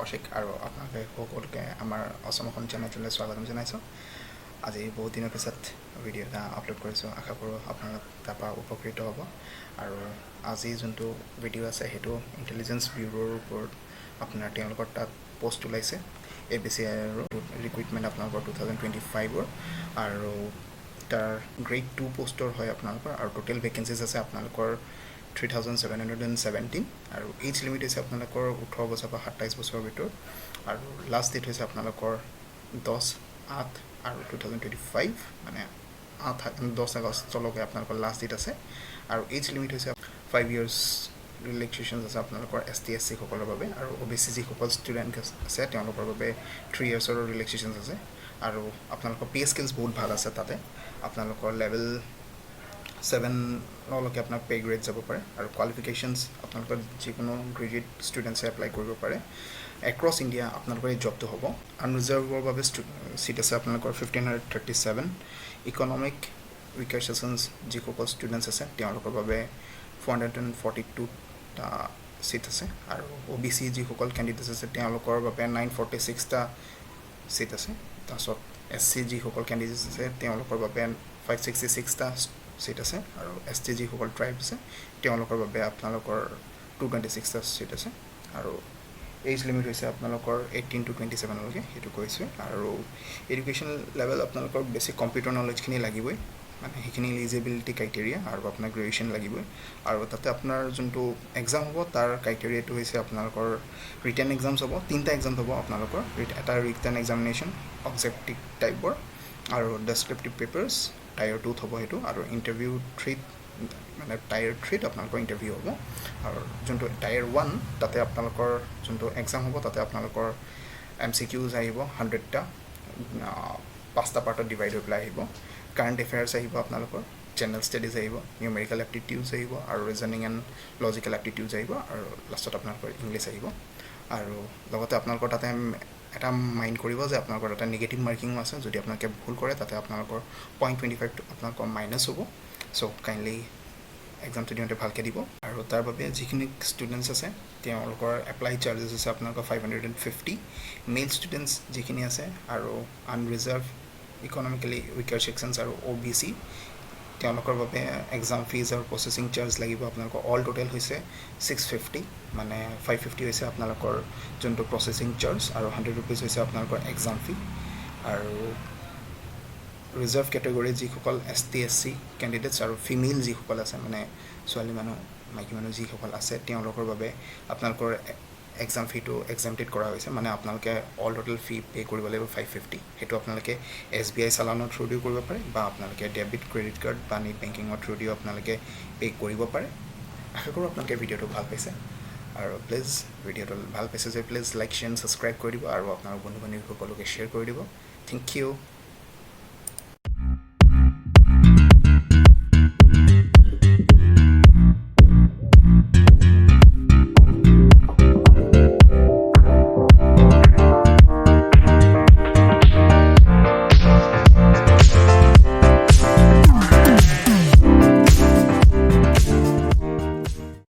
কৌশিক আৰু আপোনালোকে সকলোকে আমাৰ অসম এখন চেনেললৈ স্বাগতম জনাইছোঁ আজি বহুত দিনৰ পিছত ভিডিঅ' এটা আপলোড কৰিছোঁ আশা কৰোঁ আপোনালোক তাৰপৰা উপকৃত হ'ব আৰু আজি যোনটো ভিডিঅ' আছে সেইটো ইণ্টেলিজেন্স ব্যুৰোৰ ওপৰত আপোনাৰ তেওঁলোকৰ তাত পোষ্ট ওলাইছে ACIO ৰিক্ৰুইটমেণ্ট আপোনালোকৰ 2025 আৰু তাৰ গ্ৰেড 2 পোষ্টৰ হয় আপোনালোকৰ আৰু টোটেল ভেকেঞ্চিজ আছে আপোনালোকৰ 3717 আৰু এজ লিমিট হৈছে আপোনালোকৰ 18 বছৰ পৰা 27 বছৰৰ ভিতৰত আৰু লাষ্ট ডেট হৈছে আপোনালোকৰ 10/8 আৰু 2025 মানে 10 আগষ্টলৈকে আপোনালোকৰ লাষ্ট ডেট আছে আৰু এজ লিমিট হৈছে 5 ইয়াৰ্ছ ৰিলেক্সেশ্যনছ আছে আপোনালোকৰ ST SC সকলৰ বাবে আৰু OBC যিসকল ষ্টুডেণ্ট আছে তেওঁলোকৰ বাবে 3 ইয়াৰ্ছৰ ৰিলেক্সেশ্যনছ আছে আৰু আপোনালোকৰ পে স্কেলছ বহুত ভাল আছে তাতে আপোনালোকৰ লেভেল 7লৈকে আপোনাৰ পে গ্ৰেড যাব পাৰে আৰু কোৱালিফিকেশ্যনছ আপোনালোকৰ যিকোনো গ্ৰেজুৱেট ষ্টুডেণ্টছে এপ্লাই কৰিব পাৰে এক্ৰছ ইণ্ডিয়া আপোনালোকৰ এই জবটো হ'ব আনৰিজাৰ্ভৰ বাবে চিট আছে আপোনালোকৰ 1537 ইকনমিক উইকাৰ ছেশ্যনছ যিসকল ষ্টুডেণ্টছ আছে তেওঁলোকৰ বাবে 442টা চিট আছে আৰু OBC যিসকল কেণ্ডিডেটছ আছে তেওঁলোকৰ বাবে 946টা চিট আছে তাৰপিছত SC যিসকল কেণ্ডিডেটছ আছে তেওঁলোকৰ বাবে 566টা চিট আছে আৰু ST যিসকল ট্ৰাইব আছে তেওঁলোকৰ বাবে আপোনালোকৰ 226টা চিট আছে আৰু এজ লিমিট হৈছে আপোনালোকৰ 18 to 27লৈকে সেইটো কৈছোঁ আৰু এডুকেশ্যন লেভেল আপোনালোকৰ বেছিক কম্পিউটাৰ নলেজখিনি লাগিবই মানে সেইখিনি এলিজিবিলিটি ক্ৰাইটেৰিয়া আৰু আপোনাৰ গ্ৰেজুৱেশ্যন লাগিবই আৰু তাতে আপোনাৰ যোনটো এক্সাম হ'ব তাৰ ক্ৰাইটেৰিয়াটো হৈছে আপোনালোকৰ ৰিটেন এক্সামছ হ'ব 3টা এক্সাম হ'ব আপোনালোকৰ এটা ৰিটেন এক্সামিনেশ্যন অবজেক্টিভ টাইপৰ আৰু ডেছক্ৰিপটিভ পেপাৰ্ছ টায়াৰ 2ত হ'ব সেইটো আৰু ইণ্টাৰভিউ 3 মানে টায়াৰ 3ত আপোনালোকৰ ইণ্টাৰভিউ হ'ব আৰু যোনটো টায়াৰ 1 তাতে আপোনালোকৰ যোনটো এক্সাম হ'ব তাতে আপোনালোকৰ MCQs আহিব 100টা 5টা পাৰ্টত ডিভাইড হৈ পেলাই আহিব কাৰেণ্ট এফেয়াৰ্ছ আহিব আপোনালোকৰ জেনেৰেল ষ্টাডিজ আহিব নিউমেৰিকেল এপ্টিটিউডছ আহিব আৰু ৰিজনিং এণ্ড লজিকেল এপ্টিটিউডছ আহিব আৰু লাষ্টত আপোনালোকৰ ইংলিছ আহিব আৰু লগতে আপোনালোকৰ তাতে এটা মাইণ্ড কৰিব যে আপোনালোকৰ এটা নিগেটিভ মাৰ্কিঙো আছে যদি আপোনালোকে ভুল কৰে তাতে আপোনালোকৰ 0.25 আপোনালোকৰ মাইনাছ হ'ব চ' কাইণ্ডলি এক্সামটো দিওঁতে ভালকৈ দিব আৰু তাৰ বাবে যিখিনি ষ্টুডেণ্টছ আছে তেওঁলোকৰ এপ্লাই চাৰ্জেছ আছে আপোনালোকৰ 550 মেল ষ্টুডেণ্টছ যিখিনি আছে আৰু আনৰিজাৰ্ভ ইকনমিকেলি উইকাৰ ছেকশ্যনছ আৰু OBC তেওঁলোকৰ বাবে এক্সাম ফিজ আৰু প্ৰচেছিং চাৰ্জ লাগিব আপোনালোকৰ অল টোটেল হৈছে 650 মানে 550 হৈছে আপোনালোকৰ যোনটো প্ৰচেছিং চাৰ্জ আৰু 100 rupees হৈছে আপোনালোকৰ এক্সাম ফি আৰু ৰিজাৰ্ভ কেটেগৰী যিসকল ST SC কেণ্ডিডেটছ আৰু ফিমেল যিসকল আছে মানে ছোৱালী মানুহ মাইকী মানুহ যিসকল আছে তেওঁলোকৰ বাবে আপোনালোকৰ এক্সাম ফিটো এক্সামটেড কৰা হৈছে মানে আপোনালোকে অল টোটেল ফি পে কৰিব লাগিব 550 সেইটো আপোনালোকে SBI চালানৰ থ্ৰুদিও কৰিব পাৰে বা আপোনালোকে ডেবিট ক্ৰেডিট কাৰ্ড বা নেট বেংকিঙৰ থ্ৰুদিও আপোনালোকে পে কৰিব পাৰে আশা কৰোঁ আপোনালোকে ভিডিঅ'টো ভাল পাইছে আৰু প্লিজ ভিডিঅ'টো ভাল পাইছে যে প্লিজ লাইক শ্বেয়াৰ ছাবস্ক্ৰাইব কৰি দিব আৰু আপোনাৰ বন্ধু বান্ধৱীসকলকে শ্বেয়াৰ কৰি দিব থেংক ইউ